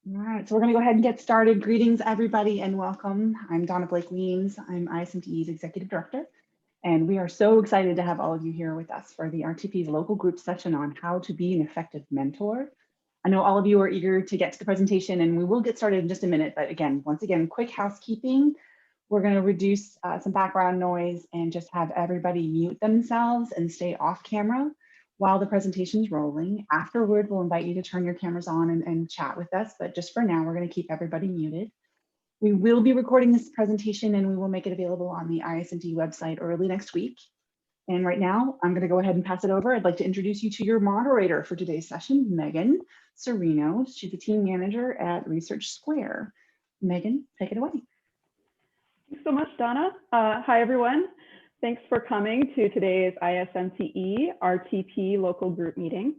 All right, so we're going to go ahead and get started. Greetings, everybody, and welcome. I'm Donna Blake Weems. I'm ISMTE's Executive Director, and we are so excited to have all of you here with us for the RTP's local group session on how to be an effective mentor. I know all of you are eager to get to the presentation, and we will get started in just a minute, but once again, quick housekeeping. We're going to reduce some background noise and just have everybody mute themselves and stay off camera while the presentation is rolling. Afterward, we'll invite you to turn your cameras on and chat with us, but just for now, we're going to keep everybody muted. We will be recording this presentation and we will make it available on the ISMT website early next week. And right now, I'm going to go ahead and pass it over. I'd like to introduce you to your moderator for today's session, Megan Serino. She's the team manager at Research Square. Megan, take it away. Thanks so much, Donna. Hi, everyone. Thanks for coming to today's ISMTE RTP local group meeting.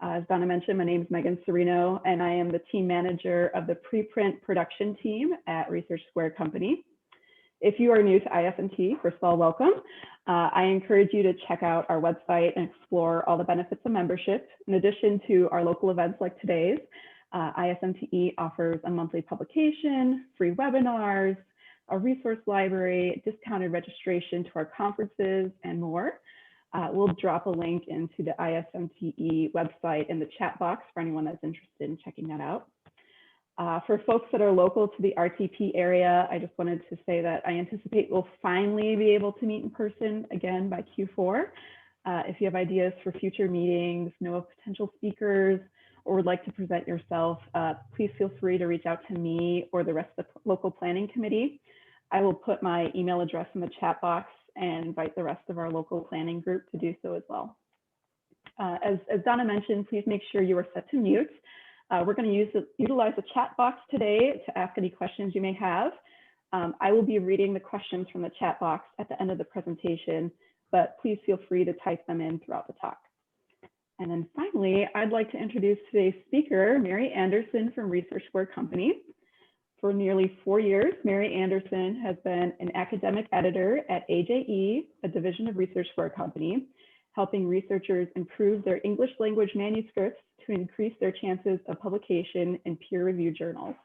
As Donna mentioned, my name is Megan Serino, and I am the team manager of the preprint production team at Research Square Company. If you are new to ISMT, first of all, welcome. I encourage you to check out our website and explore all the benefits of membership. In addition to our local events like today's, ISMTE offers a monthly publication, free webinars, a resource library, discounted registration to our conferences, and more. We'll drop a link into the ISMTE website in the chat box for anyone that's interested in checking that out. For folks that are local to the RTP area, I just wanted to say that I anticipate we'll finally be able to meet in person again by Q4. If you have ideas for future meetings, know of potential speakers, or would like to present yourself, please feel free to reach out to me or the rest of the local planning committee. I will put my email address in the chat box and invite the rest of our local planning group to do so as well. As Donna mentioned, please make sure you are set to mute. We're going to utilize the chat box today to ask any questions you may have. I will be reading the questions from the chat box at the end of the presentation, but please feel free to type them in throughout the talk. And then finally, I'd like to introduce today's speaker, Mary Anderson from Research Square Company. For nearly 4 years, Mary Anderson has been an academic editor at AJE, a division of Research Square Company, helping researchers improve their English language manuscripts to increase their chances of publication in peer-reviewed journals.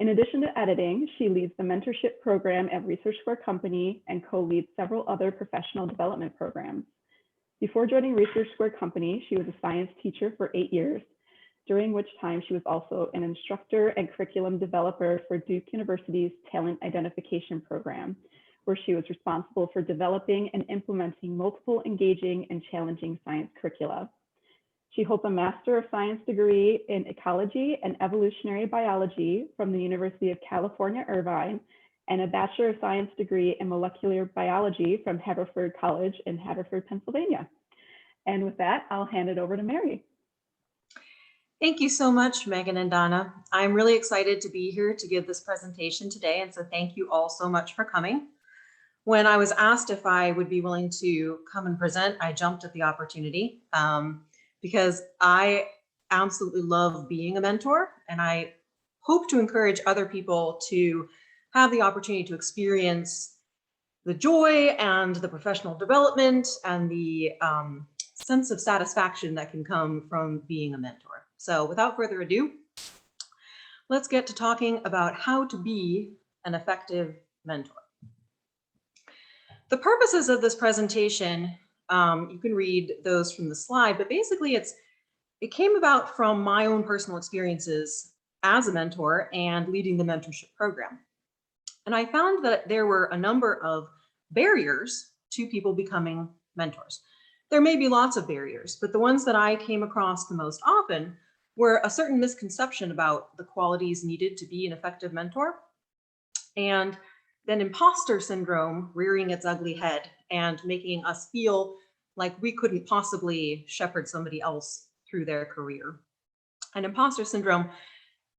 In addition to editing, she leads the mentorship program at Research Square Company and co-leads several other professional development programs. Before joining Research Square Company, she was a science teacher for 8 years, during which time she was also an instructor and curriculum developer for Duke University's Talent Identification Program, where she was responsible for developing and implementing multiple engaging and challenging science curricula. She holds a Master of Science degree in Ecology and Evolutionary Biology from the University of California, Irvine, and a Bachelor of Science degree in Molecular Biology from Haverford College in Haverford, Pennsylvania. And with that, I'll hand it over to Mary. Thank you so much, Megan and Donna. I'm really excited to be here to give this presentation today, and so thank you all so much for coming. When I was asked if I would be willing to come and present, I jumped at the opportunity because I absolutely love being a mentor, and I hope to encourage other people to have the opportunity to experience the joy and the professional development and the sense of satisfaction that can come from being a mentor. So without further ado, let's get to talking about how to be an effective mentor. The purposes of this presentation, you can read those from the slide, but basically it came about from my own personal experiences as a mentor and leading the mentorship program. And I found that there were a number of barriers to people becoming mentors. There may be lots of barriers, but the ones that I came across the most often were a certain misconception about the qualities needed to be an effective mentor, and then imposter syndrome rearing its ugly head and making us feel like we couldn't possibly shepherd somebody else through their career. And imposter syndrome,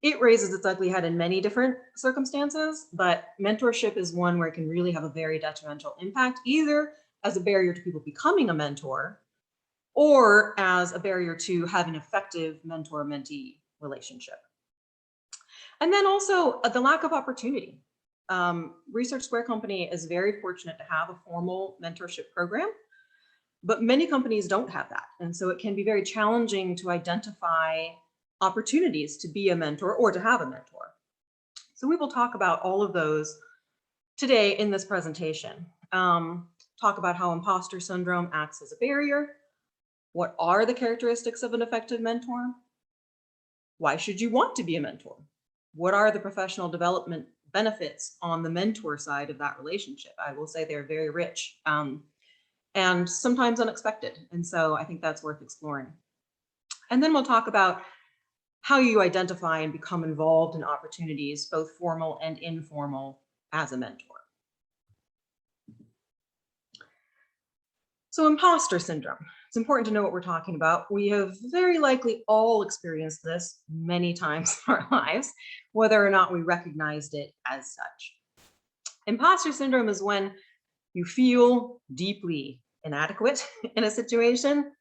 it raises its ugly head in many different circumstances, but mentorship is one where it can really have a very detrimental impact, either as a barrier to people becoming a mentor or as a barrier to having an effective mentor-mentee relationship. And then also the lack of opportunity. Research Square Company is very fortunate to have a formal mentorship program, but many companies don't have that. And so it can be very challenging to identify opportunities to be a mentor or to have a mentor. So we will talk about all of those today in this presentation. Talk about how imposter syndrome acts as a barrier. What are the characteristics of an effective mentor? Why should you want to be a mentor? What are the professional development benefits on the mentor side of that relationship? I will say they're very rich and sometimes unexpected. And so I think that's worth exploring. And then we'll talk about how you identify and become involved in opportunities, both formal and informal, as a mentor. So imposter syndrome. It's important to know what we're talking about. We have very likely all experienced this many times in our lives, whether or not we recognized it as such. Imposter syndrome is when you feel deeply inadequate in a situation,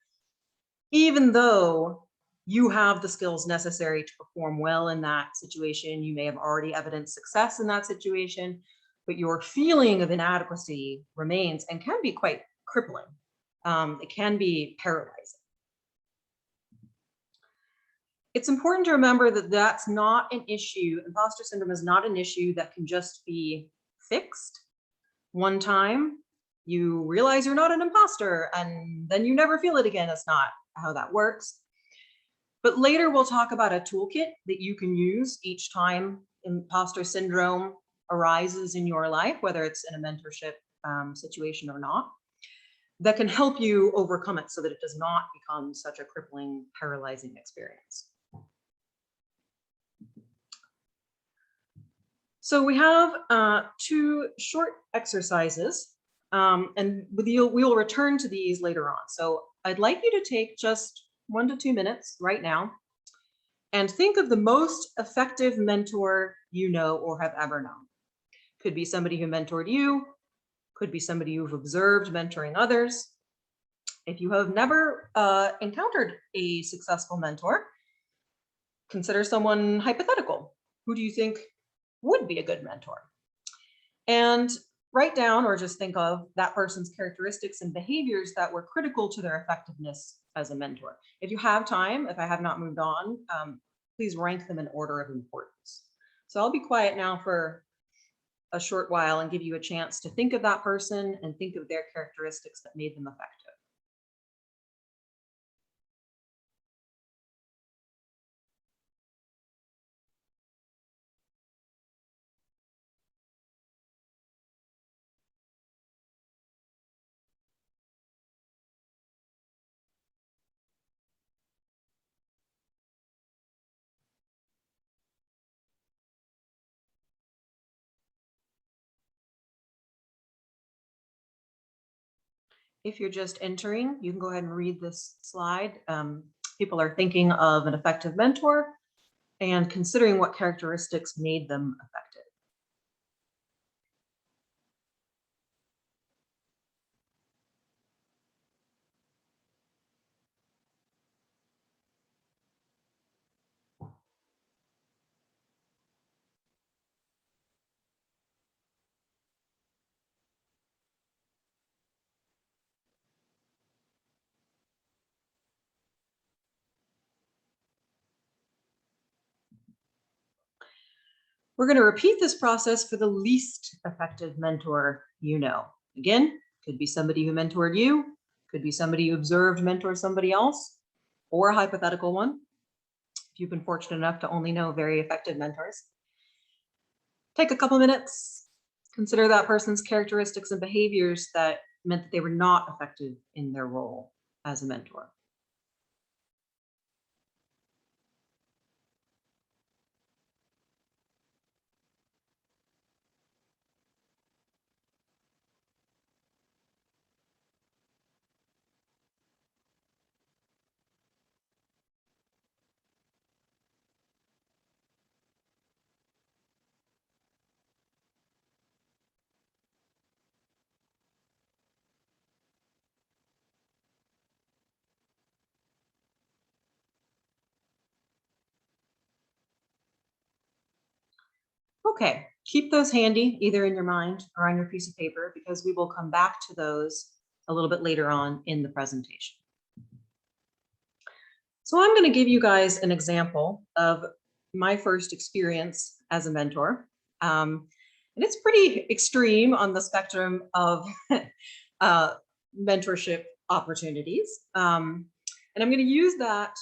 even though you have the skills necessary to perform well in that situation. You may have already evidenced success in that situation, but your feeling of inadequacy remains and can be quite crippling. It can be paralyzing. It's important to remember that that's not an issue. Imposter syndrome is not an issue that can just be fixed one time. You realize you're not an imposter and then you never feel it again. That's not how that works. But later we'll talk about a toolkit that you can use each time imposter syndrome arises in your life, whether it's in a mentorship situation or not, that can help you overcome it so that it does not become such a crippling, paralyzing experience. So we have two short exercises, and we will return to these later on. So I'd like you to take just 1 to 2 minutes right now and think of the most effective mentor you know or have ever known. Could be somebody who mentored you, could be somebody you've observed mentoring others. If you have never encountered a successful mentor, consider someone hypothetical. Who do you think would be a good mentor? And write down or just think of that person's characteristics and behaviors that were critical to their effectiveness as a mentor. If you have time, if I have not moved on, please rank them in order of importance. So I'll be quiet now for a short while and give you a chance to think of that person and think of their characteristics that made them effective. If you're just entering, you can go ahead and read this slide. People are thinking of an effective mentor and considering what characteristics made them effective. We're going to repeat this process for the least effective mentor you know. Again, could be somebody who mentored you, could be somebody you observed mentor somebody else, or a hypothetical one, if you've been fortunate enough to only know very effective mentors. Take a couple minutes, consider that person's characteristics and behaviors that meant that they were not effective in their role as a mentor. Okay, keep those handy, either in your mind or on your piece of paper, because we will come back to those a little bit later on in the presentation. So I'm going to give you guys an example of my first experience as a mentor. And it's pretty extreme on the spectrum of mentorship opportunities. And I'm going to use that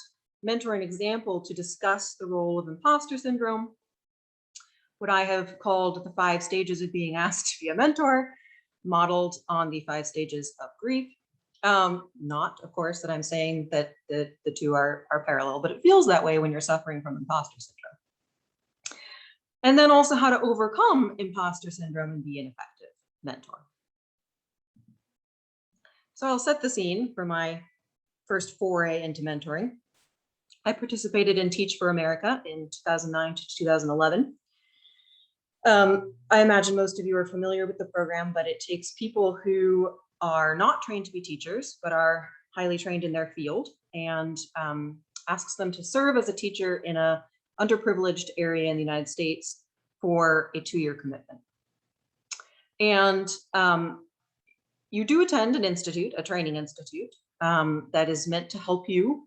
mentoring example to discuss the role of imposter syndrome, what I have called the 5 stages of being asked to be a mentor, modeled on the 5 stages of grief. Not, of course, that I'm saying that the two are parallel, but it feels that way when you're suffering from imposter syndrome. And then also how to overcome imposter syndrome and be an effective mentor. So I'll set the scene for my first foray into mentoring. I participated in Teach for America in 2009 to 2011. I imagine most of you are familiar with the program, but it takes people who are not trained to be teachers, but are highly trained in their field, and asks them to serve as a teacher in an underprivileged area in the United States for a 2-year commitment. And you do attend an institute, a training institute, that is meant to help you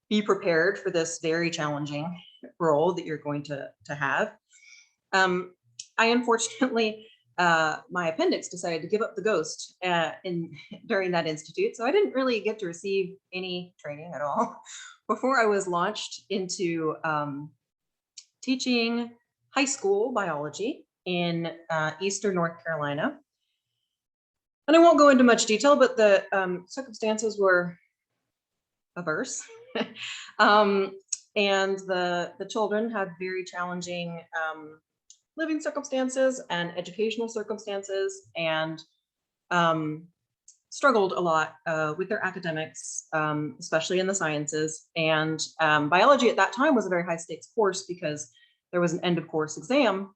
be prepared for this very challenging role that you're going to have. I unfortunately, my appendix decided to give up the ghost during that institute. So I didn't really get to receive any training at all before I was launched into teaching high school biology in Eastern North Carolina. And I won't go into much detail, but the circumstances were averse. And the children had very challenging living circumstances and educational circumstances, and struggled a lot with their academics, especially in the sciences. And biology at that time was a very high stakes course because there was an end of course exam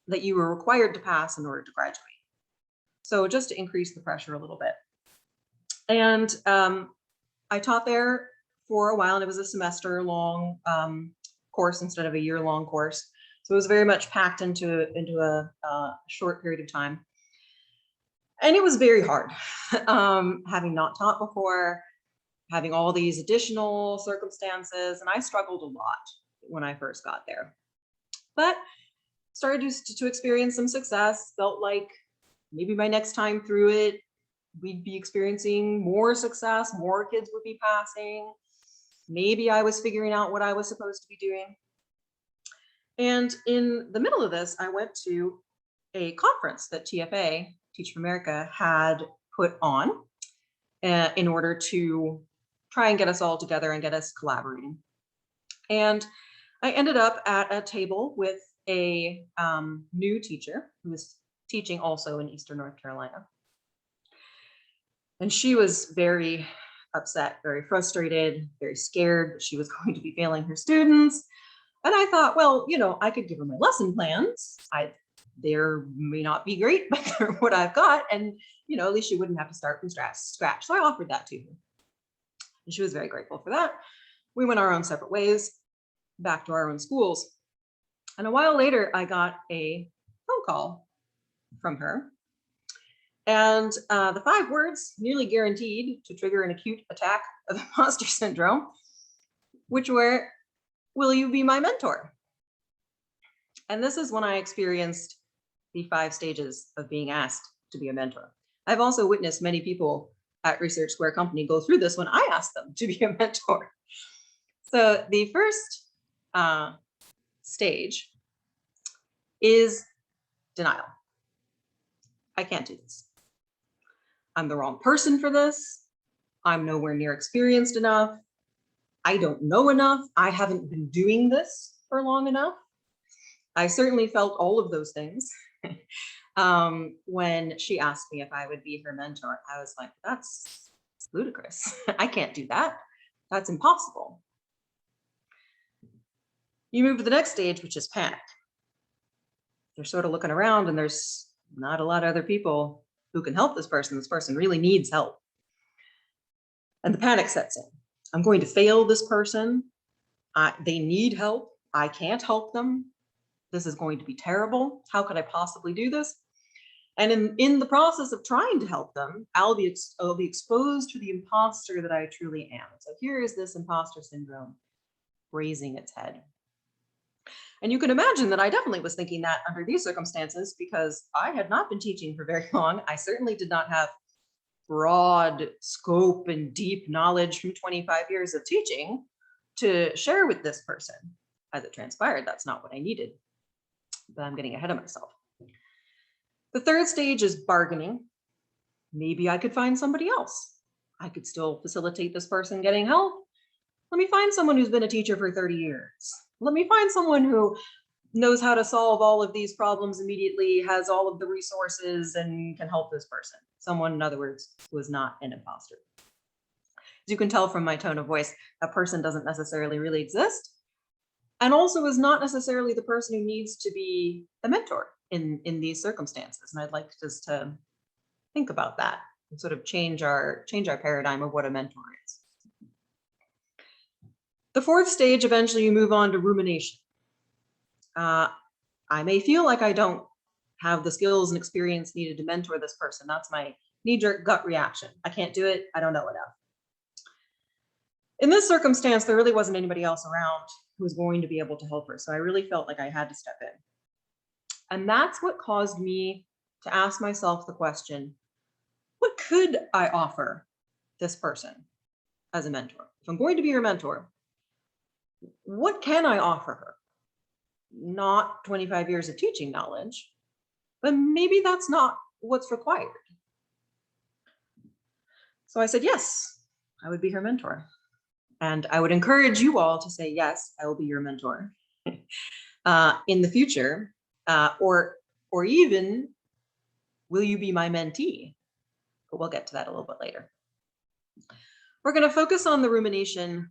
that you were required to pass in order to graduate. So just to increase the pressure a little bit. And I taught there for a while, and it was a semester long course instead of a year-long course. So it was very much packed into a short period of time. And it was very hard, having not taught before, having all these additional circumstances, and I struggled a lot when I first got there. But started to experience some success, felt like maybe my next time through it, we'd be experiencing more success, more kids would be passing. Maybe I was figuring out what I was supposed to be doing. And in the middle of this, I went to a conference that TFA, Teach for America, had put on in order to try and get us all together and get us collaborating. And I ended up at a table with a new teacher who was teaching also in Eastern North Carolina. And she was very upset, very frustrated, very scared that she was going to be failing her students. And I thought, well, you know, I could give her my lesson plans. They may not be great, but they're what I've got. And, you know, at least she wouldn't have to start from scratch. So I offered that to her. And she was very grateful for that. We went our own separate ways, back to our own schools. And a while later, I got a phone call from her. And the 5 words nearly guaranteed to trigger an acute attack of imposter syndrome, which were, "Will you be my mentor?" And this is when I experienced the 5 stages of being asked to be a mentor. I've also witnessed many people at Research Square Company go through this when I asked them to be a mentor. So the first stage is denial. I can't do this. I'm the wrong person for this. I'm nowhere near experienced enough. I don't know enough. I haven't been doing this for long enough. I certainly felt all of those things when she asked me if I would be her mentor. I was like, that's ludicrous. I can't do that. That's impossible. You move to the next stage, which is panic. You're sort of looking around and there's not a lot of other people who can help this person. This person really needs help. And the panic sets in. I'm going to fail this person. They need help. I can't help them. This is going to be terrible. How could I possibly do this? And in the process of trying to help them, I'll be exposed to the imposter that I truly am. So here is this imposter syndrome raising its head. And you can imagine that I definitely was thinking that under these circumstances, because I had not been teaching for very long. I certainly did not have broad scope and deep knowledge from 25 years of teaching to share with this person. As it transpired, that's not what I needed, but I'm getting ahead of myself. The third stage is bargaining. Maybe I could find somebody else. I could still facilitate this person getting help. Let me find someone who's been a teacher for 30 years. Let me find someone who knows how to solve all of these problems immediately, has all of the resources, and can help this person. Someone, in other words, who is not an imposter. As you can tell from my tone of voice, that person doesn't necessarily really exist, and also is not necessarily the person who needs to be a mentor in these circumstances. And I'd like just to think about that and sort of change our paradigm of what a mentor is. The fourth stage, eventually you move on to rumination. I may feel like I don't have the skills and experience needed to mentor this person. That's my knee-jerk gut reaction. I can't do it. I don't know enough. In this circumstance, there really wasn't anybody else around who was going to be able to help her. So I really felt like I had to step in. And that's what caused me to ask myself the question, what could I offer this person as a mentor? If I'm going to be your mentor, what can I offer her? Not 25 years of teaching knowledge, but maybe that's not what's required. So I said, yes, I would be her mentor. And I would encourage you all to say, yes, I will be your mentor in the future, or even, will you be my mentee? But we'll get to that a little bit later. We're going to focus on the rumination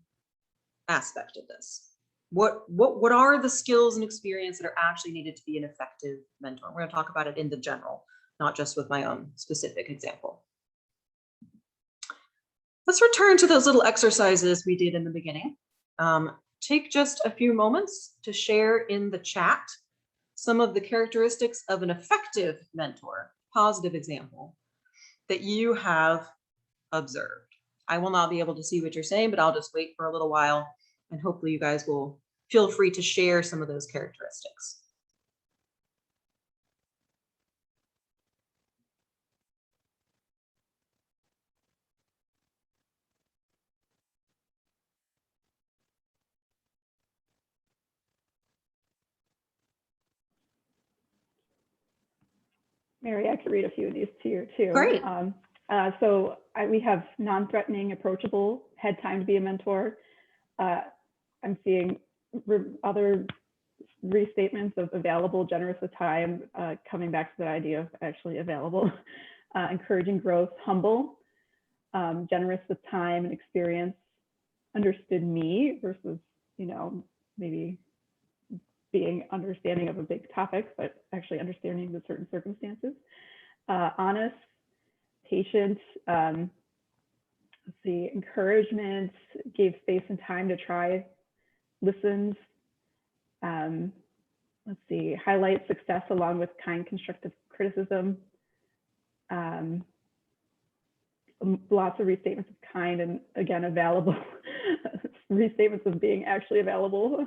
aspect of this. What are the skills and experience that are actually needed to be an effective mentor? We're going to talk about it in the general, not just with my own specific example. Let's return to those little exercises we did in the beginning. Take just a few moments to share in the chat some of the characteristics of an effective mentor, positive example, that you have observed. I will not be able to see what you're saying, but I'll just wait for a little while, and hopefully you guys will feel free to share some of those characteristics. Mary, I could read a few of these to you too. Great. We have non-threatening, approachable, had time to be a mentor. I'm seeing other restatements of available, generous with time, coming back to the idea of actually available, encouraging growth, humble, generous with time and experience, understood me versus, maybe being understanding of a big topic, but actually understanding the certain circumstances, honest, patient, encouragement, gave space and time to try, listened, highlight success along with kind constructive criticism, lots of restatements of kind, and again, available, restatements of being actually available.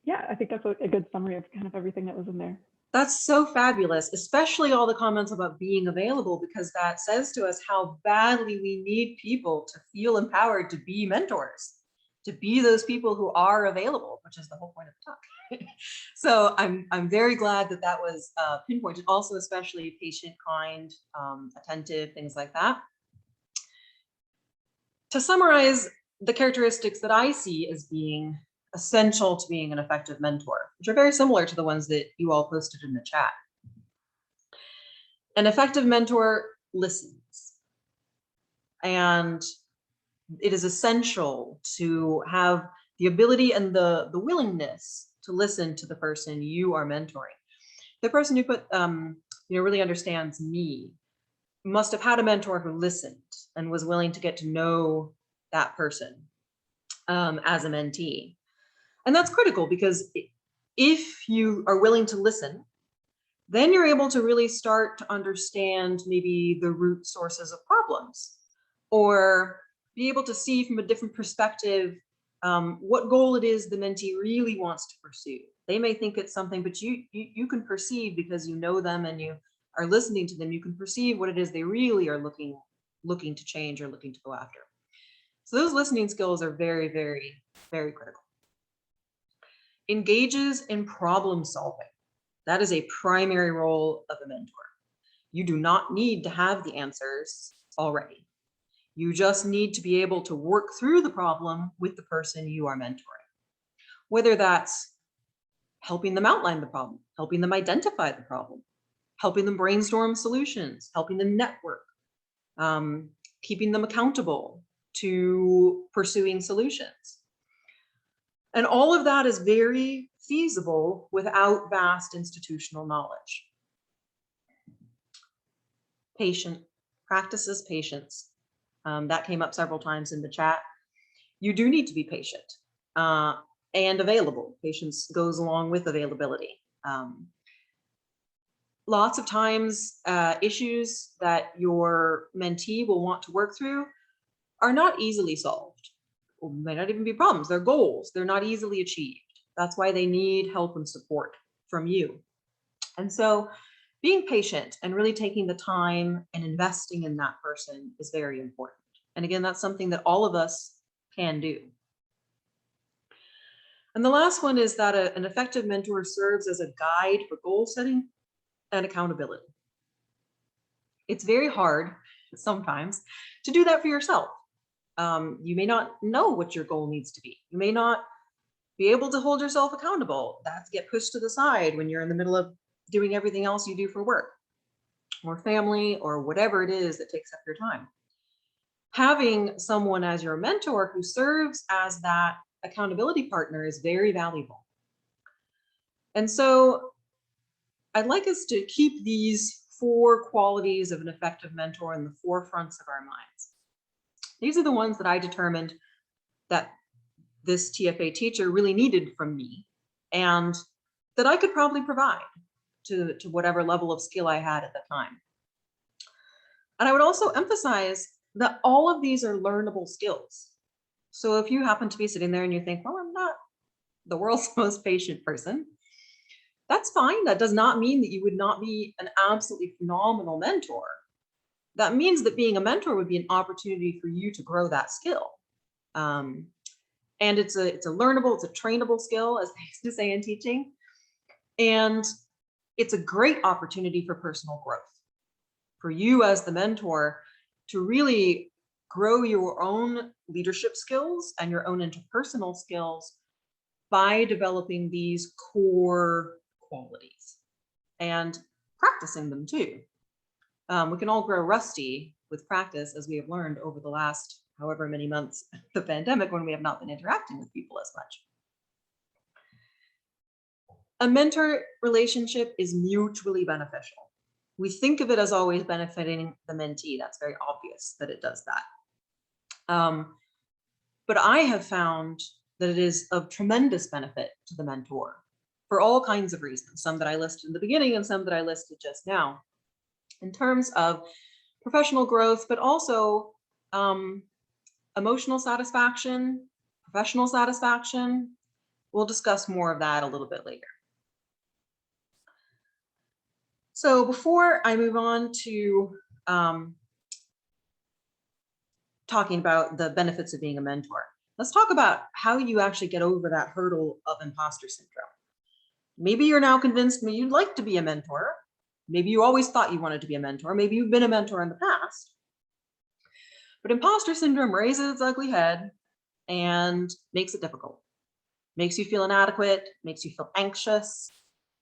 Yeah, I think that's a good summary of kind of everything that was in there. That's so fabulous, especially all the comments about being available, because that says to us how badly we need people to feel empowered to be mentors, to be those people who are available, which is the whole point of the talk. So I'm very glad that that was pinpointed. Also, especially patient, kind, attentive, things like that. To summarize the characteristics that I see as being essential to being an effective mentor, which are very similar to the ones that you all posted in the chat. An effective mentor listens, and it is essential to have the ability and the willingness to listen to the person you are mentoring. The person who really understands me must have had a mentor who listened and was willing to get to know that person as a mentee. And that's critical, because if you are willing to listen then you're able to really start to understand maybe the root sources of problems, or be able to see from a different perspective what goal it is the mentee really wants to pursue. They may think it's something, but you can perceive, because you know them and you are listening to them, you can perceive what it is they really are looking to change or looking to go after. So those listening skills are very, very, very critical. Engages in problem solving. That is a primary role of a mentor. You do not need to have the answers already. You just need to be able to work through the problem with the person you are mentoring. Whether that's helping them outline the problem, helping them identify the problem, helping them brainstorm solutions, helping them network, keeping them accountable to pursuing solutions. And all of that is very feasible without vast institutional knowledge. Patient practices patience. That came up several times in the chat. You do need to be patient and available. Patience goes along with availability. Lots of times, issues that your mentee will want to work through are not easily solved, or may not even be problems. They're goals. They're not easily achieved. That's why they need help and support from you. And so being patient and really taking the time and investing in that person is very important. And again, that's something that all of us can do. And the last one is that an effective mentor serves as a guide for goal setting and accountability. It's very hard sometimes to do that for yourself. You may not know what your goal needs to be. You may not be able to hold yourself accountable. That's get pushed to the side when you're in the middle of doing everything else you do for work or family or whatever it is that takes up your time. Having someone as your mentor who serves as that accountability partner is very valuable. And so I'd like us to keep these 4 qualities of an effective mentor in the forefronts of our minds. These are the ones that I determined that this TFA teacher really needed from me, and that I could probably provide to whatever level of skill I had at the time. And I would also emphasize that all of these are learnable skills. So if you happen to be sitting there and you think, well, I'm not the world's most patient person, that's fine. That does not mean that you would not be an absolutely phenomenal mentor. That means that being a mentor would be an opportunity for you to grow that skill. And it's a learnable, it's a trainable skill, as they used to say in teaching. And it's a great opportunity for personal growth. For you as the mentor to really grow your own leadership skills and your own interpersonal skills by developing these core qualities and practicing them too. We can all grow rusty with practice, as we have learned over the last however many months of the pandemic when we have not been interacting with people as much. A mentor relationship is mutually beneficial. We think of it as always benefiting the mentee. That's very obvious that it does that. But I have found that it is of tremendous benefit to the mentor for all kinds of reasons, some that I listed in the beginning and some that I listed just now, in terms of professional growth, but also emotional satisfaction, professional satisfaction. We'll discuss more of that a little bit later. So before I move on to talking about the benefits of being a mentor, let's talk about how you actually get over that hurdle of imposter syndrome. Maybe you're now convinced you'd like to be a mentor. Maybe you always thought you wanted to be a mentor. Maybe you've been a mentor in the past. But imposter syndrome raises its ugly head and makes it difficult. Makes you feel inadequate, makes you feel anxious,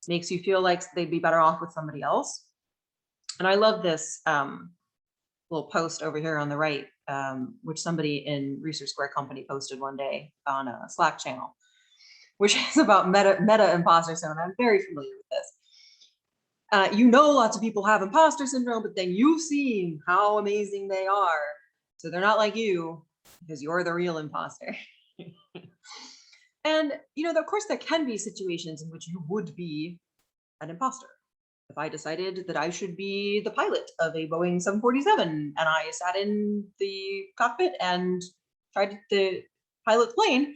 makes you feel like they'd be better off with somebody else. And I love this little post over here on the right, which somebody in Research Square Company posted one day on a Slack channel, which is about meta imposter syndrome. I'm very familiar with this. You know, lots of people have imposter syndrome, but then you've seen how amazing they are. So they're not like you because you're the real imposter. And, of course, there can be situations in which you would be an imposter. If I decided that I should be the pilot of a Boeing 747 and I sat in the cockpit and tried to pilot the plane,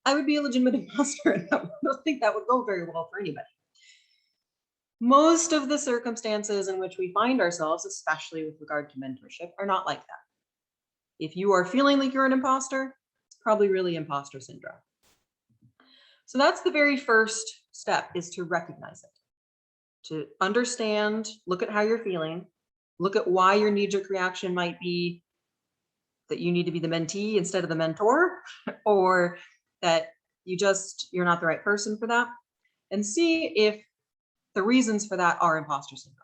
I would be a legitimate imposter, and I don't think that would go very well for anybody. Most of the circumstances in which we find ourselves, especially with regard to mentorship, are not like that. If you are feeling like you're an imposter, it's probably really imposter syndrome. So that's the very first step, is to recognize it. To understand, look at how you're feeling, look at why your knee-jerk reaction might be that you need to be the mentee instead of the mentor, or that you're not the right person for that, and see if the reasons for that are imposter syndrome.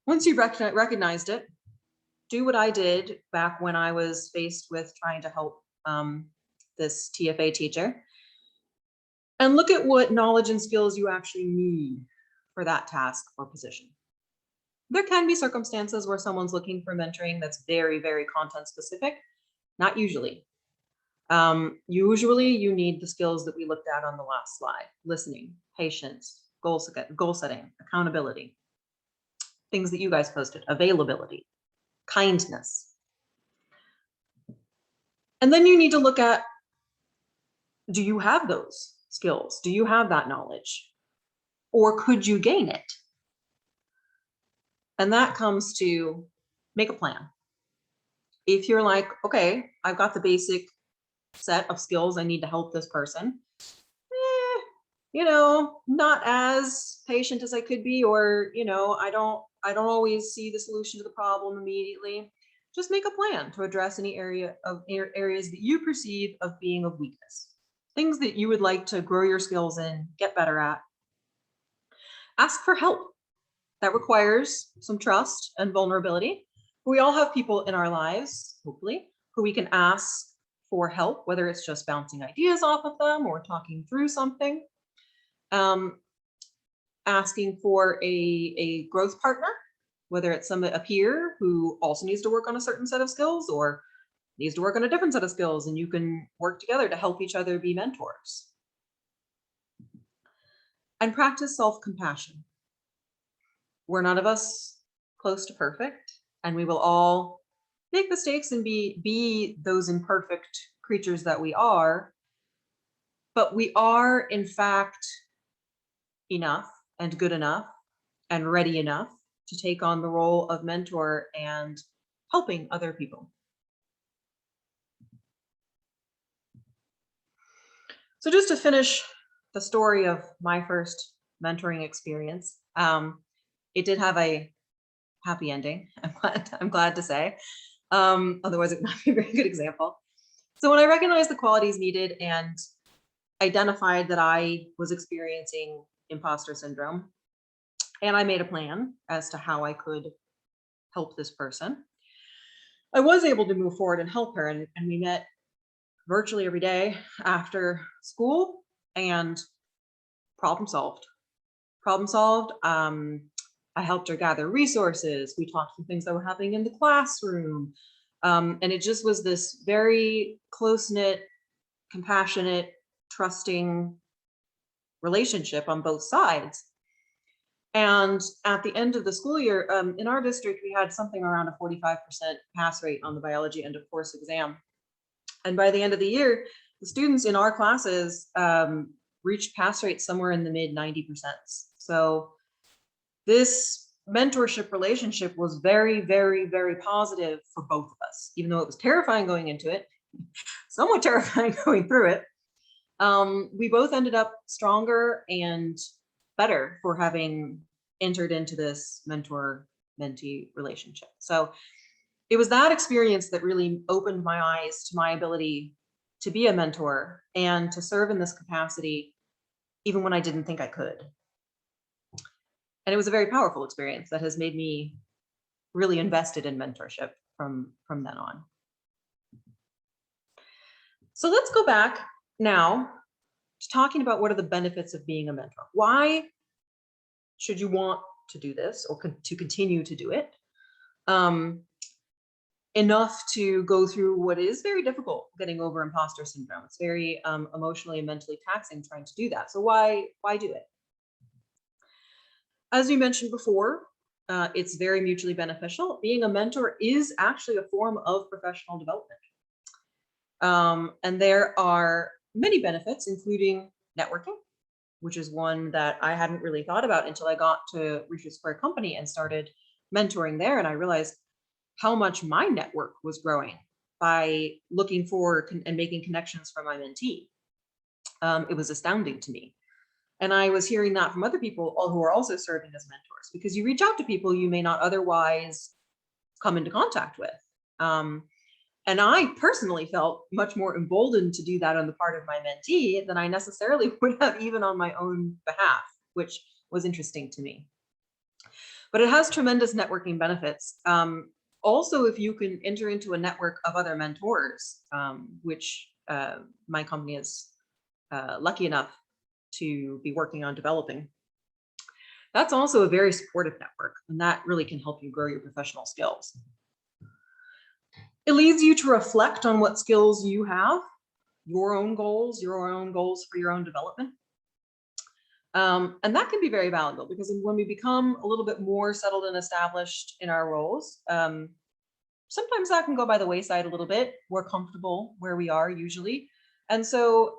Once you've recognized it, do what I did back when I was faced with trying to help this TFA teacher, and look at what knowledge and skills you actually need for that task or position. There can be circumstances where someone's looking for mentoring that's very, very content specific. Not usually. Usually you need the skills that we looked at on the last slide: listening, patience, goal setting, accountability, things that you guys posted, availability, kindness. And then you need to look at, do you have those skills? Do you have that knowledge? Or could you gain it? And that comes to make a plan. If you're like, okay, I've got the basic set of skills I need to help this person, not as patient as I could be, or, I don't always see the solution to the problem immediately. Just make a plan to address any areas that you perceive of being of weakness, things that you would like to grow your skills in, get better at. Ask for help. That requires some trust and vulnerability. We all have people in our lives, hopefully, who we can ask for help, whether it's just bouncing ideas off of them or talking through something. Asking for a growth partner, whether it's a peer who also needs to work on a certain set of skills or needs to work on a different set of skills, and you can work together to help each other be mentors. And practice self-compassion. We're none of us close to perfect, and we will all make mistakes and be those imperfect creatures that we are, but we are in fact enough and good enough and ready enough to take on the role of mentor and helping other people. So just to finish the story of my first mentoring experience, it did have a happy ending, I'm glad to say. Otherwise it would not be a very good example. So when I recognized the qualities needed and identified that I was experiencing imposter syndrome, and I made a plan as to how I could help this person, I was able to move forward and help her. And we met virtually every day after school, and problem solved. I helped her gather resources. We talked through things that were happening in the classroom. And it just was this very close-knit, compassionate, trusting relationship on both sides. And at the end of the school year, in our district, we had something around a 45% pass rate on the biology end of course exam. And by the end of the year, the students in our classes reached pass rates somewhere in the mid 90%. So this mentorship relationship was very, very, very positive for both of us, even though it was terrifying going into it, somewhat terrifying going through it. We both ended up stronger and better for having entered into this mentor-mentee relationship. So it was that experience that really opened my eyes to my ability to be a mentor and to serve in this capacity, even when I didn't think I could. And it was a very powerful experience that has made me really invested in mentorship from then on. So let's go back now to talking about what are the benefits of being a mentor. Why should you want to do this or to continue to do it? Enough to go through what is very difficult, getting over imposter syndrome. It's very emotionally and mentally taxing trying to do that. So why do it? As we mentioned before, it's very mutually beneficial. Being a mentor is actually a form of professional development. And there are many benefits, including networking, which is one that I hadn't really thought about until I got to Research Square Company and started mentoring there. And I realized how much my network was growing by looking for and making connections from my mentee. It was astounding to me. And I was hearing that from other people who are also serving as mentors, because you reach out to people you may not otherwise come into contact with. And I personally felt much more emboldened to do that on the part of my mentee than I necessarily would have even on my own behalf, which was interesting to me. But it has tremendous networking benefits. Also, if you can enter into a network of other mentors, which my company is lucky enough to be working on developing, that's also a very supportive network, and that really can help you grow your professional skills. It leads you to reflect on what skills you have, your own goals for your own development. And that can be very valuable, because when we become a little bit more settled and established in our roles, sometimes that can go by the wayside a little bit. We're comfortable where we are usually. And so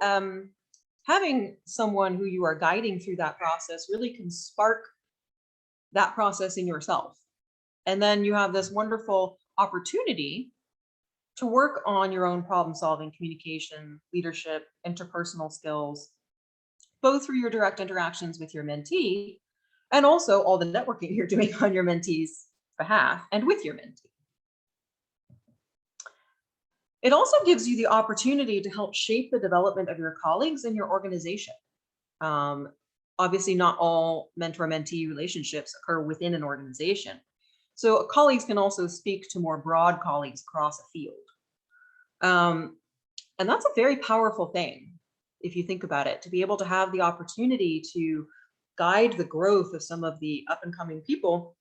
having someone who you are guiding through that process really can spark that process in yourself. And then you have this wonderful opportunity to work on your own problem solving, communication, leadership, interpersonal skills, both through your direct interactions with your mentee and also all the networking you're doing on your mentee's behalf and with your mentee. It also gives you the opportunity to help shape the development of your colleagues and your organization. Obviously, not all mentor-mentee relationships occur within an organization. So colleagues can also speak to more broad colleagues across a field. And that's a very powerful thing, if you think about it, to be able to have the opportunity to guide the growth of some of the up and coming people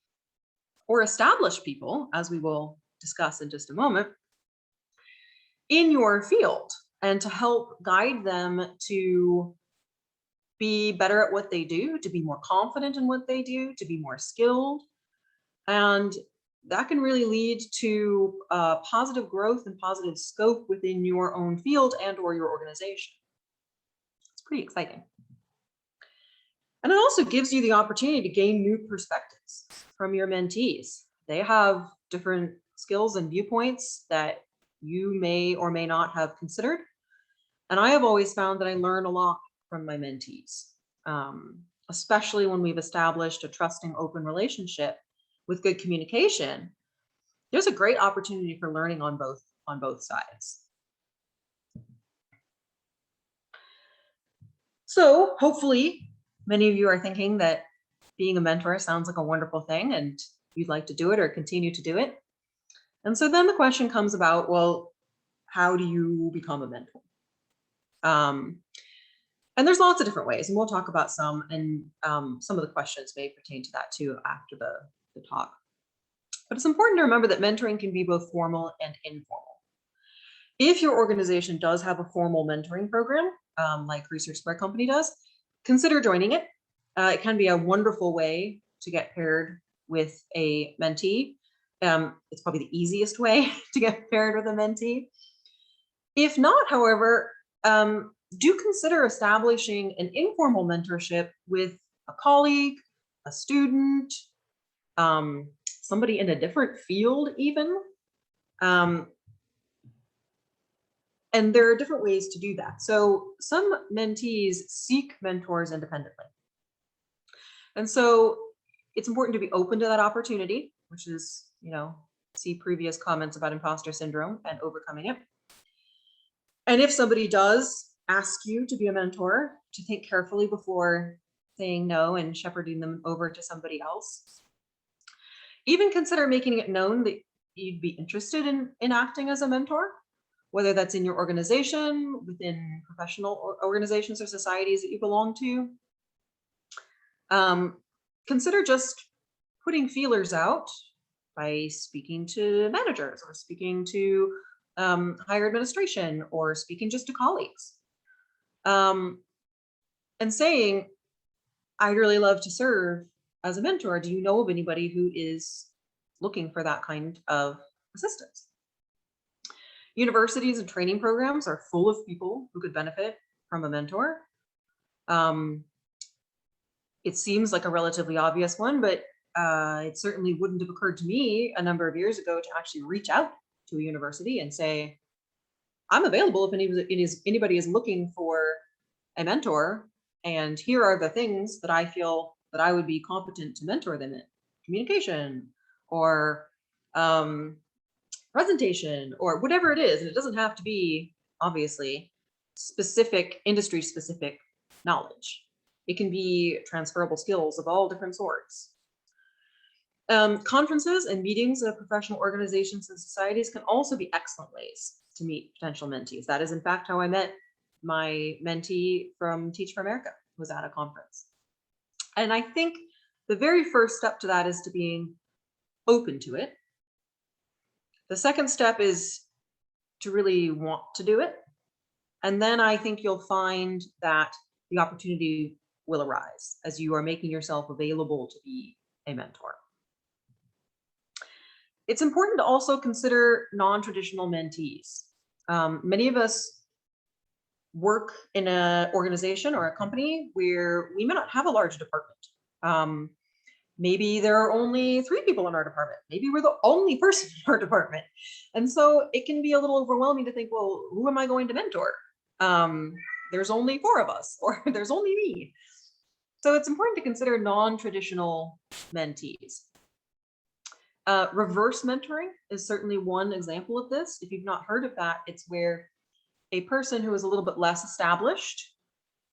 or established people, as we will discuss in just a moment, in your field, and to help guide them to be better at what they do, to be more confident in what they do, to be more skilled. And that can really lead to positive growth and positive scope within your own field and or your organization. It's pretty exciting. And it also gives you the opportunity to gain new perspectives from your mentees. They have different skills and viewpoints that you may or may not have considered. And I have always found that I learn a lot from my mentees, especially when we've established a trusting, open relationship with good communication. There's a great opportunity for learning on both sides. So hopefully many of you are thinking that being a mentor sounds like a wonderful thing and you'd like to do it or continue to do it. And so then the question comes about, well, how do you become a mentor? And there's lots of different ways, and we'll talk about some, and some of the questions may pertain to that too after the talk. But it's important to remember that mentoring can be both formal and informal. If your organization does have a formal mentoring program, like Research Square Company does, consider joining it. It can be a wonderful way to get paired with a mentee. It's probably the easiest way to get paired with a mentee. If not, however, do consider establishing an informal mentorship with a colleague, a student, somebody in a different field even. And there are different ways to do that. So some mentees seek mentors independently. And so it's important to be open to that opportunity, which is, see previous comments about imposter syndrome and overcoming it. And if somebody does ask you to be a mentor, to think carefully before saying no and shepherding them over to somebody else. Even consider making it known that you'd be interested in acting as a mentor, whether that's in your organization, within professional organizations or societies that you belong to. Consider just putting feelers out by speaking to managers or speaking to higher administration or speaking just to colleagues. And saying, I'd really love to serve as a mentor, do you know of anybody who is looking for that kind of assistance? Universities and training programs are full of people who could benefit from a mentor. It seems like a relatively obvious one, but it certainly wouldn't have occurred to me a number of years ago to actually reach out to a university and say, I'm available if anybody is looking for a mentor, and here are the things that I feel that I would be competent to mentor them in: communication or presentation or whatever it is. And it doesn't have to be, obviously, specific industry specific knowledge. It can be transferable skills of all different sorts. Conferences and meetings of professional organizations and societies can also be excellent ways to meet potential mentees. That is, in fact, how I met my mentee from Teach for America, was at a conference. And I think the very first step to that is to being open to it. The second step is to really want to do it. And then I think you'll find that the opportunity will arise as you are making yourself available to be a mentor. It's important to also consider non-traditional mentees. Many of us work in an organization or a company where we may not have a large department. Maybe there are only 3 people in our department. Maybe we're the only person in our department. And so it can be a little overwhelming to think, well, who am I going to mentor? There's only 4 of us, or there's only me. So it's important to consider non-traditional mentees. Reverse mentoring is certainly one example of this. If you've not heard of that, it's where a person who is a little bit less established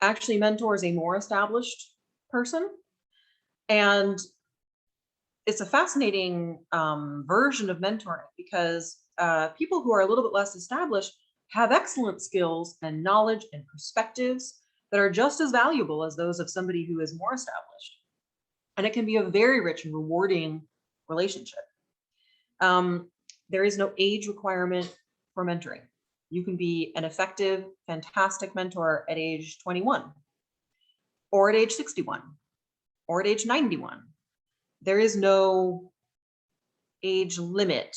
actually mentors a more established person. And it's a fascinating version of mentoring, because people who are a little bit less established have excellent skills and knowledge and perspectives that are just as valuable as those of somebody who is more established. And it can be a very rich and rewarding relationship. There is no age requirement for mentoring. You can be an effective, fantastic mentor at age 21, or at age 61, or at age 91. There is no age limit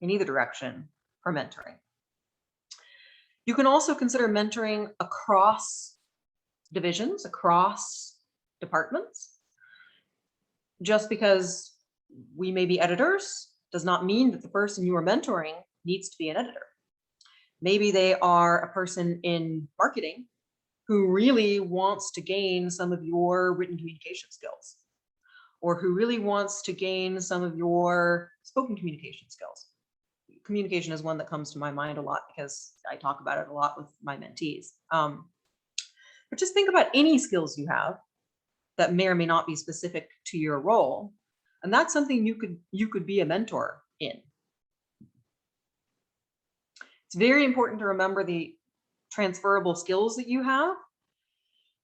in either direction for mentoring. You can also consider mentoring across divisions, across departments. Just because we may be editors does not mean that the person you are mentoring needs to be an editor. Maybe they are a person in marketing who really wants to gain some of your written communication skills, or who really wants to gain some of your spoken communication skills. Communication is one that comes to my mind a lot because I talk about it a lot with my mentees. But just think about any skills you have that may or may not be specific to your role, and that's something you could be a mentor in. It's very important to remember the transferable skills that you have,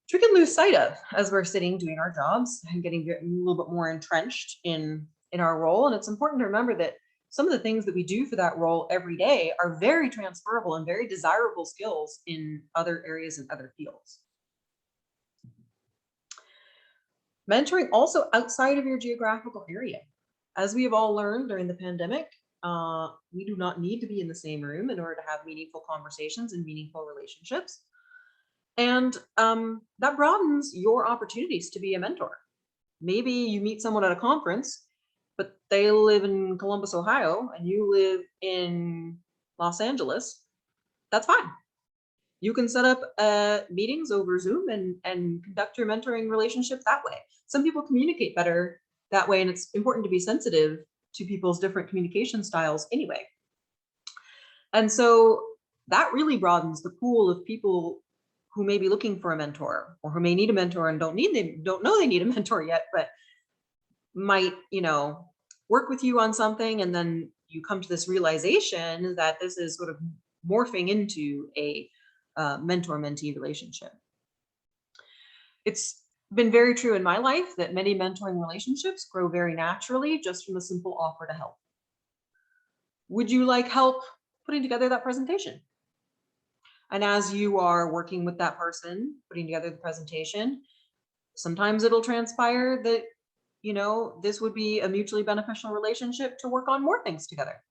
which we can lose sight of as we're sitting doing our jobs and getting a little bit more entrenched in our role. And it's important to remember that some of the things that we do for that role every day are very transferable and very desirable skills in other areas and other fields. Mentoring also outside of your geographical area. As we have all learned during the pandemic, we do not need to be in the same room in order to have meaningful conversations and meaningful relationships. And that broadens your opportunities to be a mentor. Maybe you meet someone at a conference, but they live in Columbus, Ohio, and you live in Los Angeles. That's fine. You can set up meetings over Zoom and conduct your mentoring relationship that way. Some people communicate better that way, and it's important to be sensitive to people's different communication styles anyway. And so that really broadens the pool of people who may be looking for a mentor, or who may need a mentor and don't know they need a mentor yet, but might, work with you on something, and then you come to this realization that this is sort of morphing into a mentor-mentee relationship. It's been very true in my life that many mentoring relationships grow very naturally just from a simple offer to help. Would you like help putting together that presentation? And as you are working with that person, putting together the presentation, sometimes it'll transpire that this would be a mutually beneficial relationship to work on more things together.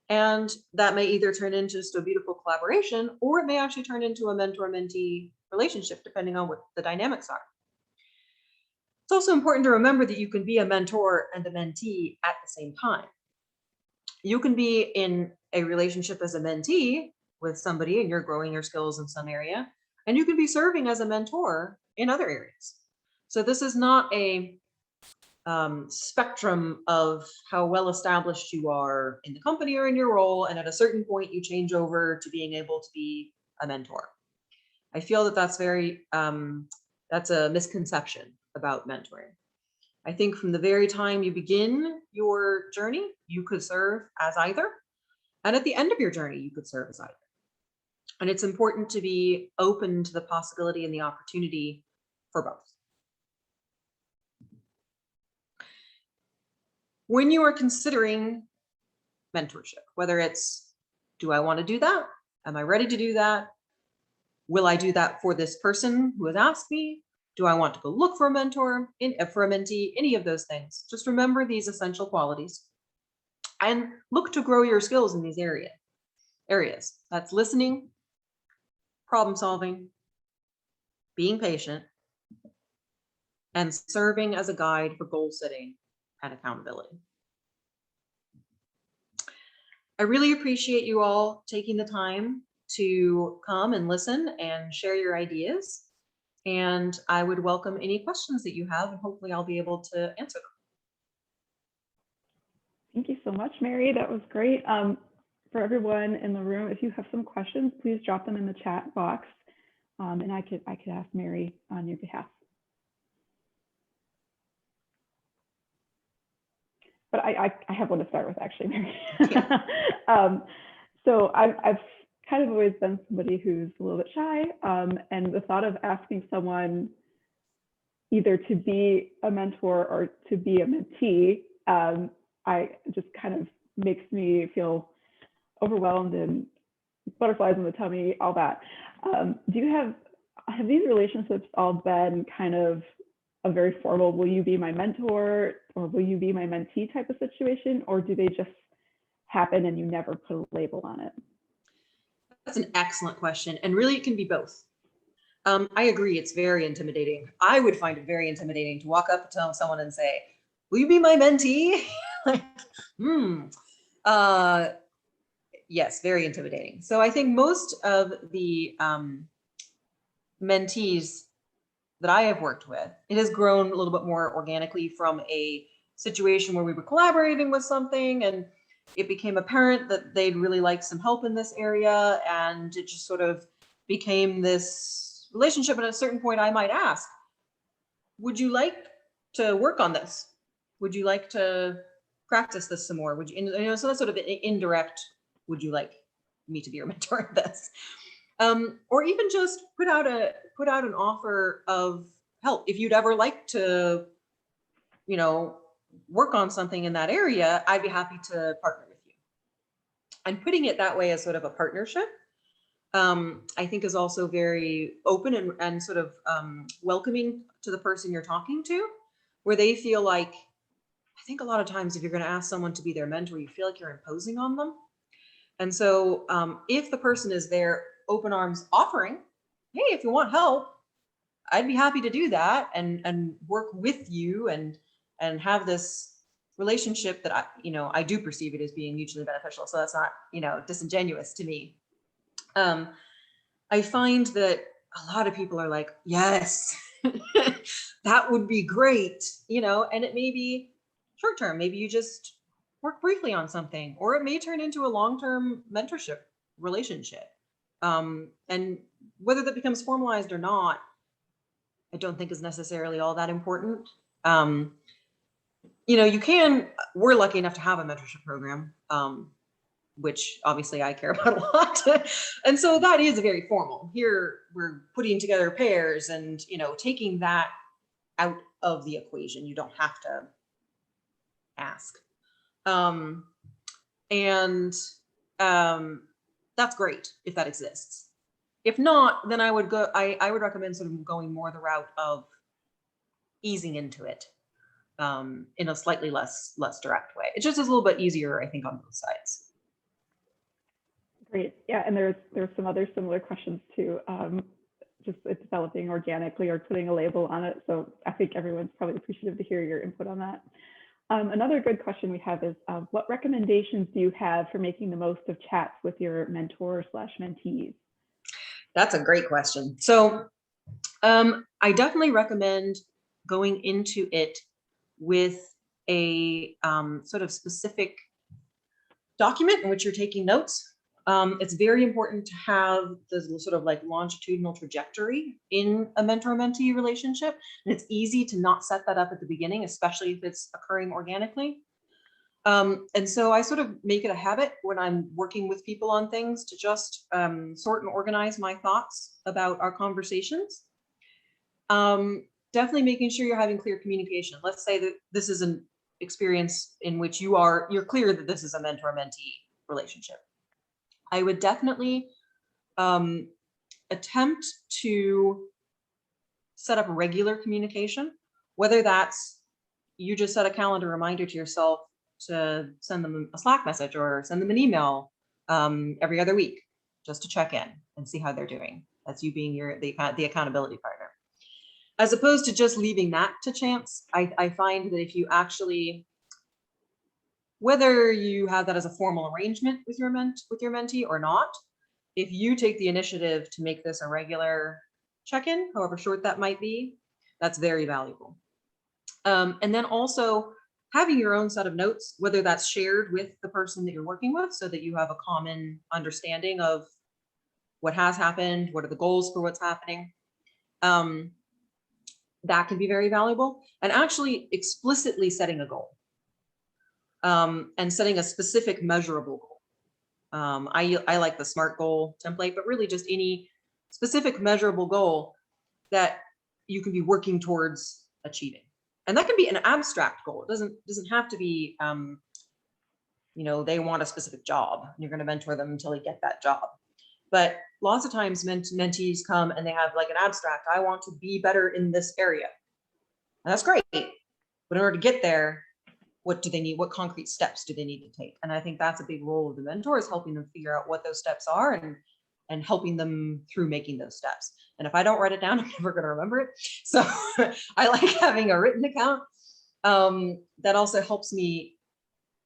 And that may either turn into just a beautiful collaboration, or it may actually turn into a mentor-mentee relationship, depending on what the dynamics are. It's also important to remember that you can be a mentor and a mentee at the same time. You can be in a relationship as a mentee with somebody and you're growing your skills in some area, and you can be serving as a mentor in other areas. So this is not a spectrum of how well established you are in the company or in your role, and at a certain point you change over to being able to be a mentor. I feel that that's that's a misconception about mentoring. I think from the very time you begin your journey, you could serve as either, and at the end of your journey, you could serve as either. And it's important to be open to the possibility and the opportunity for both. When you are considering mentorship, whether it's, do I want to do that? Am I ready to do that? Will I do that for this person who has asked me? Do I want to go look for a mentor, for a mentee? Any of those things. Just remember these essential qualities and look to grow your skills in these areas. That's listening, problem solving, being patient, and serving as a guide for goal setting and accountability. I really appreciate you all taking the time to come and listen and share your ideas. And I would welcome any questions that you have, and hopefully I'll be able to answer them. Thank you so much, Mary. That was great. For everyone in the room, if you have some questions, please drop them in the chat box, and I could ask Mary on your behalf. But I have one to start with, actually, Mary. So I've kind of always been somebody who's a little bit shy, and the thought of asking someone either to be a mentor or to be a mentee, I just kind of makes me feel overwhelmed and butterflies in the tummy, all that. Have these relationships all been kind of a very formal, will you be my mentor or will you be my mentee type of situation, or do they just happen and you never put a label on it? That's an excellent question. And really it can be both. I agree, it's very intimidating. I would find it very intimidating to walk up to someone and say, will you be my mentee? Like, yes, very intimidating. So I think most of the mentees that I have worked with, it has grown a little bit more organically from a situation where we were collaborating with something and it became apparent that they'd really like some help in this area, and it just sort of became this relationship. And at a certain point I might ask, would you like to work on this? Would you like to practice this some more? Would you, so that's sort of an indirect, would you like me to be your mentor in this? Or even just put out an offer of help. If you'd ever like to, work on something in that area, I'd be happy to partner with you. And putting it that way as sort of a partnership, I think is also very open and sort of welcoming to the person you're talking to, where they feel like, I think a lot of times if you're going to ask someone to be their mentor, you feel like you're imposing on them. And so if the person is there, open arms offering, hey, if you want help, I'd be happy to do that and work with you and have this relationship that I do perceive it as being mutually beneficial. So that's not, disingenuous to me. I find that a lot of people are like, yes, that would be great, and it may be short term. Maybe you just work briefly on something, or it may turn into a long-term mentorship relationship. And whether that becomes formalized or not, I don't think is necessarily all that important. We're lucky enough to have a mentorship program, which obviously I care about a lot. And so that is very formal. Here we're putting together pairs and, taking that out of the equation. You don't have to ask. That's great if that exists. If not, then I would recommend sort of going more the route of easing into it. in a slightly less direct way. It just is a little bit easier, I think, on both sides. Great. Yeah, and there's some other similar questions too. Just it's developing organically or putting a label on it. So I think everyone's probably appreciative to hear your input on that. Another good question we have is, what recommendations do you have for making the most of chats with your mentor/mentees? That's a great question. So I definitely recommend going into it with a sort of specific document in which you're taking notes. It's very important to have the sort of like longitudinal trajectory in a mentor-mentee relationship. And it's easy to not set that up at the beginning, especially if it's occurring organically. And so I sort of make it a habit when I'm working with people on things to just sort and organize my thoughts about our conversations. Definitely making sure you're having clear communication. Let's say that this is an experience in which you're clear that this is a mentor-mentee relationship. I would definitely attempt to set up regular communication, whether that's you just set a calendar reminder to yourself to send them a Slack message or send them an email every other week, just to check in and see how they're doing. That's you being the accountability partner. As opposed to just leaving that to chance, I find that if you actually, whether you have that as a formal arrangement with your mentee or not, if you take the initiative to make this a regular check-in, however short that might be, that's very valuable. And then also having your own set of notes, whether that's shared with the person that you're working with so that you have a common understanding of what has happened, what are the goals for what's happening. That can be very valuable. And actually explicitly setting a goal. And setting a specific measurable goal. I like the SMART goal template, but really just any specific measurable goal that you can be working towards achieving. And that can be an abstract goal. It doesn't have to be, they want a specific job. And you're going to mentor them until they get that job. But lots of times mentees come and they have like an abstract. I want to be better in this area. And that's great. But in order to get there, what do they need? What concrete steps do they need to take? And I think that's a big role of the mentor, is helping them figure out what those steps are and helping them through making those steps. And if I don't write it down, I'm never going to remember it. So I like having a written account. That also helps me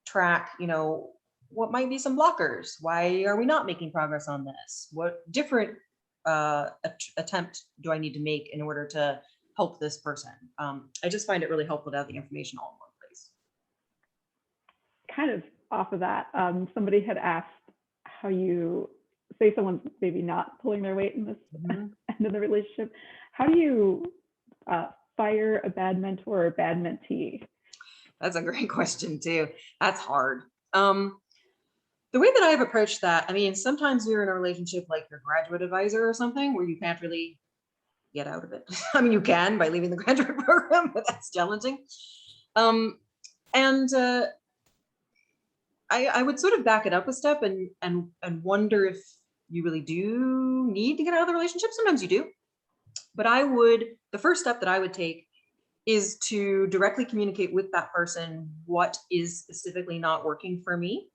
track, what might be some blockers. Why are we not making progress on this? What different attempt do I need to make in order to help this person? I just find it really helpful to have the information all in one place. Kind of off of that, somebody had asked how you say someone's maybe not pulling their weight in this end of the relationship. How do you fire a bad mentor or a bad mentee? That's a great question too. That's hard. The way that I've approached that, sometimes you're in a relationship like your graduate advisor or something where you can't really get out of it. You can by leaving the graduate program, but that's challenging. I would sort of back it up a step and wonder if you really do need to get out of the relationship. Sometimes you do, but the first step that I would take is to directly communicate with that person what is specifically not working for me.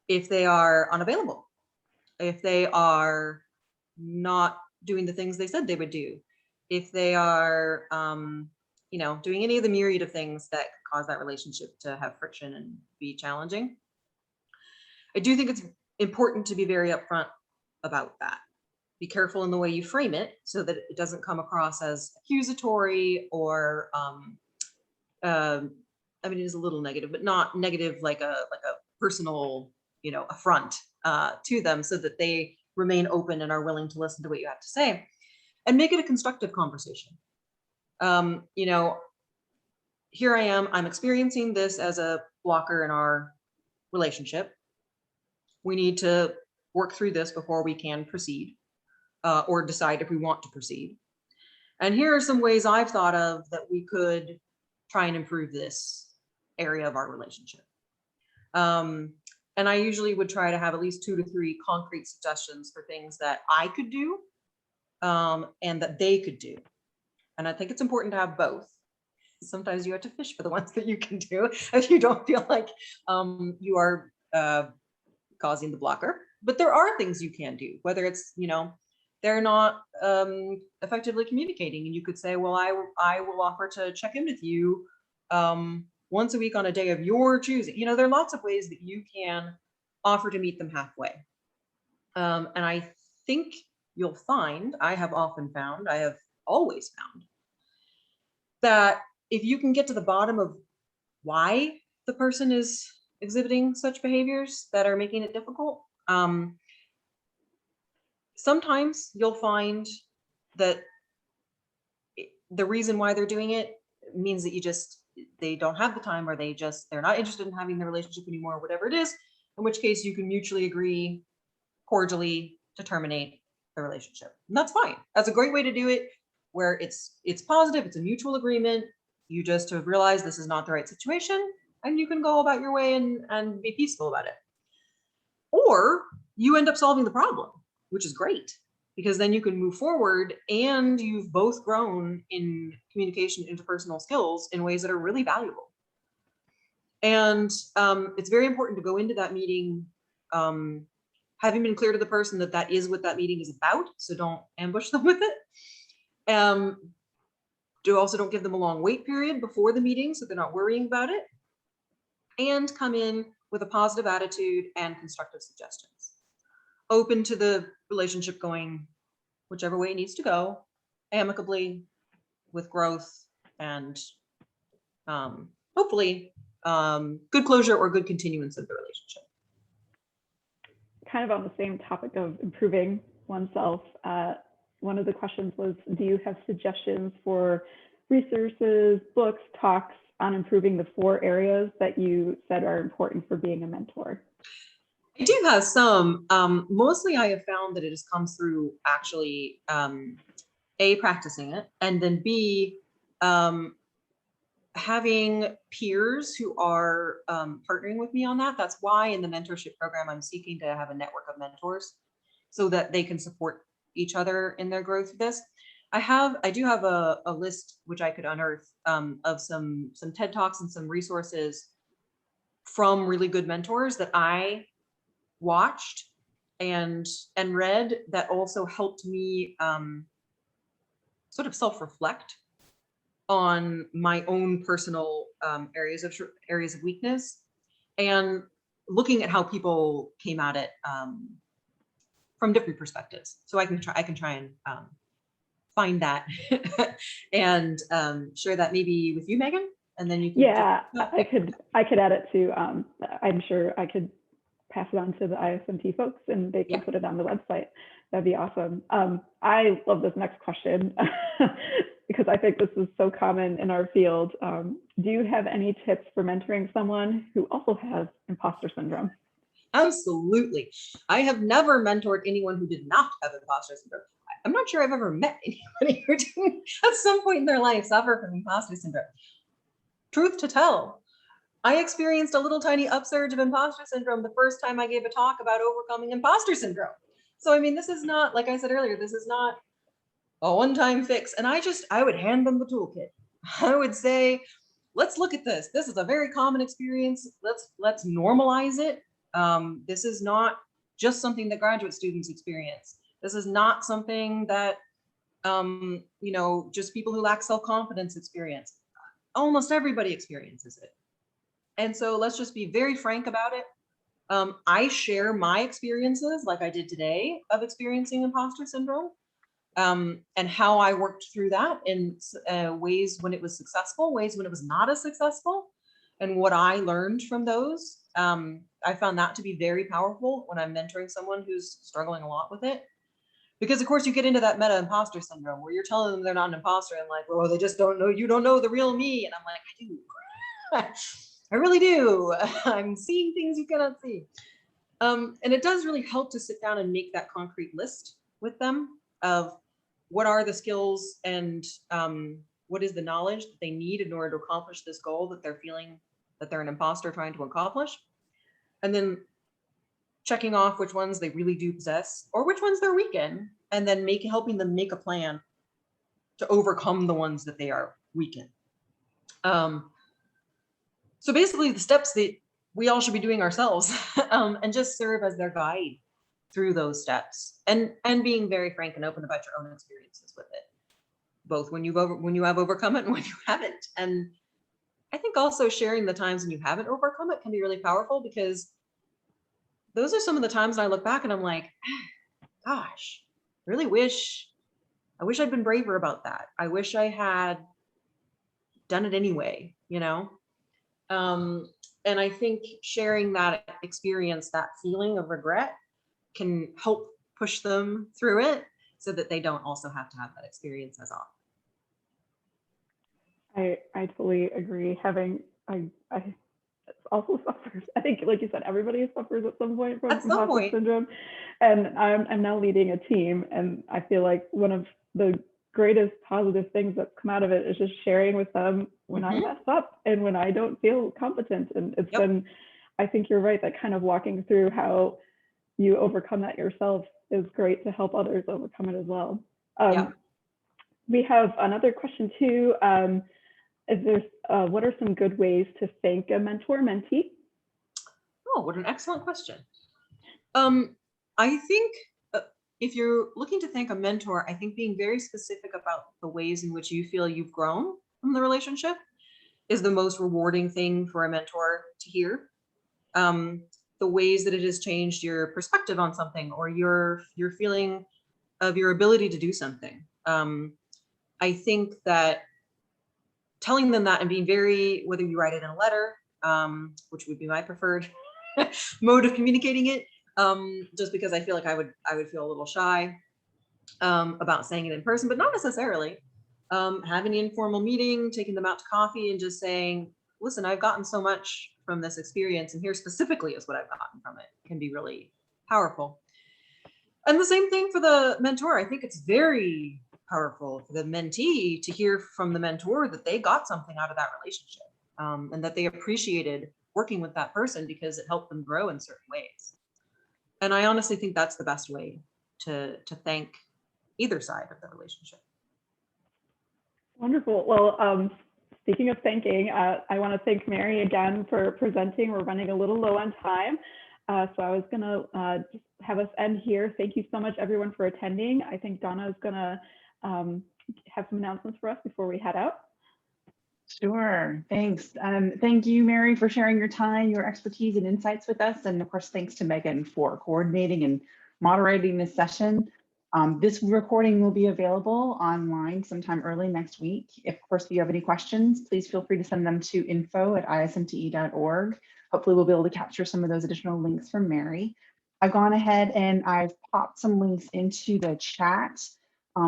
If they are unavailable, if they are not doing the things they said they would do, if they are, doing any of the myriad of things that cause that relationship to have friction and be challenging. I do think it's important to be very upfront about that. Be careful in the way you frame it so that it doesn't come across as accusatory or, it is a little negative, but not negative like a personal, affront to them, so that they remain open and are willing to listen to what you have to say, and make it a constructive conversation. Here I am, I'm experiencing this as a blocker in our relationship. We need to work through this before we can proceed or decide if we want to proceed. And here are some ways I've thought of that we could try and improve this area of our relationship. And I usually would try to have at least 2 to 3 concrete suggestions for things that I could do and that they could do. And I think it's important to have both. sometimes you have to fish for the ones that you can do if you don't feel like you are causing the blocker. But there are things you can do, whether it's, they're not effectively communicating. And you could say, well, I will offer to check in with you once a week on a day of your choosing. There are lots of ways that you can offer to meet them halfway. And I think you'll find, I have always found that if you can get to the bottom of why the person is exhibiting such behaviors that are making it difficult, sometimes you'll find that the reason why they're doing it means that they don't have the time, or they're not interested in having the relationship anymore, whatever it is, in which case you can mutually agree cordially to terminate the relationship. And that's fine. That's a great way to do it, where it's positive, it's a mutual agreement. You just have realized this is not the right situation, and you can go about your way and be peaceful about it. Or you end up solving the problem, which is great, because then you can move forward and you've both grown in communication, interpersonal skills in ways that are really valuable. And it's very important to go into that meeting having been clear to the person that is what that meeting is about. So don't ambush them with it. Don't give them a long wait period before the meeting, so they're not worrying about it. And come in with a positive attitude and constructive suggestions. Open to the relationship going whichever way it needs to go, amicably, with growth, and hopefully good closure or good continuance of the relationship. Kind of on the same topic of improving oneself, one of the questions was, do you have suggestions for resources, books, talks on improving the 4 areas that you said are important for being a mentor? I do have some. Mostly I have found that it has come through actually A, practicing it, and then B, having peers who are partnering with me on that. That's why in the mentorship program, I'm seeking to have a network of mentors so that they can support each other in their growth of this. I do have a list which I could unearth of some TED Talks and some resources from really good mentors that I watched and read that also helped me sort of self-reflect on my own personal areas of weakness, and looking at how people came at it from different perspectives. So I can try and find that and share that maybe with you, Megan, and then you can. Yeah, I could add it to. I'm sure I could pass it on to the ISMT folks, and they can put it on the website. That'd be awesome. I love this next question because I think this is so common in our field. Do you have any tips for mentoring someone who also has imposter syndrome? Absolutely. I have never mentored anyone who did not have imposter syndrome. I'm not sure I've ever met anybody who didn't at some point in their life suffer from imposter syndrome. Truth to tell, I experienced a little tiny upsurge of imposter syndrome the first time I gave a talk about overcoming imposter syndrome. So, I mean, this is not, like I said earlier, this is not a one-time fix. And I would hand them the toolkit. I would say, let's look at this. This is a very common experience. Let's normalize it. This is not just something that graduate students experience. This is not something that, just people who lack self-confidence experience. Almost everybody experiences it. And so let's just be very frank about it. I share my experiences, like I did today, of experiencing imposter syndrome, and how I worked through that in ways when it was successful, ways when it was not as successful, and what I learned from those. I found that to be very powerful when I'm mentoring someone who's struggling a lot with it. Because of course you get into that meta imposter syndrome where you're telling them they're not an imposter and like, well, they just don't know, you don't know the real me. And I'm like, I do. I really do. I'm seeing things you cannot see. And it does really help to sit down and make that concrete list with them of what are the skills and what is the knowledge that they need in order to accomplish this goal that they're feeling that they're an imposter trying to accomplish. And then checking off which ones they really do possess or which ones they're weak in, and then helping them make a plan to overcome the ones that they are weak in. So basically the steps that we all should be doing ourselves, and just serve as their guide through those steps, and being very frank and open about your own experiences with it, both when you have overcome it and when you haven't. And I think also sharing the times when you haven't overcome it can be really powerful, because those are some of the times that I look back and I'm like, gosh, really I wish I'd been braver about that. I wish I had done it anyway, you know? And I think sharing that experience, that feeling of regret, can help push them through it so that they don't also have to have that experience as often. I totally agree. I also suffers. I think, like you said, everybody suffers at some point from At some imposter point. syndrome. And I'm now leading a team, and I feel like one of the greatest positive things that's come out of it is just sharing with them when I mess up and when I don't feel competent. And it's been, I think you're right, that kind of walking through how you overcome that yourself is great to help others overcome it as well. We have another question too. What are some good ways to thank a mentor-mentee? Oh, what an excellent question. I think if you're looking to thank a mentor, I think being very specific about the ways in which you feel you've grown from the relationship is the most rewarding thing for a mentor to hear. The ways that it has changed your perspective on something, or your feeling of your ability to do something. I think that telling them that and being very, whether you write it in a letter, which would be my preferred mode of communicating it, just because I feel like I would feel a little shy about saying it in person, but not necessarily. Having an informal meeting, taking them out to coffee, and just saying, listen, I've gotten so much from this experience, and here specifically is what I've gotten from it, can be really powerful. And the same thing for the mentor. I think it's very powerful for the mentee to hear from the mentor that they got something out of that relationship, and that they appreciated working with that person because it helped them grow in certain ways. And I honestly think that's the best way to thank either side of the relationship. Wonderful. Well, speaking of thanking, I want to thank Mary again for presenting. We're running a little low on time. So I was going to just have us end here. Thank you so much, everyone, for attending. I think Donna is going to have some announcements for us before we head out. Sure, thanks. Thank you, Mary, for sharing your time, your expertise and insights with us. And of course, thanks to Megan for coordinating and moderating this session. This recording will be available online sometime early next week. If, of course, if you have any questions, please feel free to send them to info@ismte.org. Hopefully we'll be able to capture some of those additional links from Mary. I've gone ahead and I've popped some links into the chat.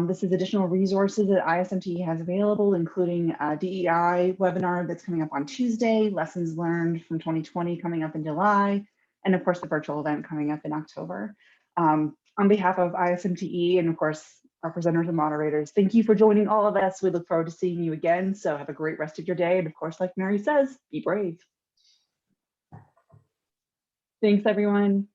This is additional resources that ISMTE has available, including a DEI webinar that's coming up on Tuesday, lessons learned from 2020 coming up in July, and of course the virtual event coming up in October. On behalf of ISMTE and of course our presenters and moderators, thank you for joining all of us. We look forward to seeing you again. So have a great rest of your day. And of course, like Mary says, be brave. Thanks, everyone.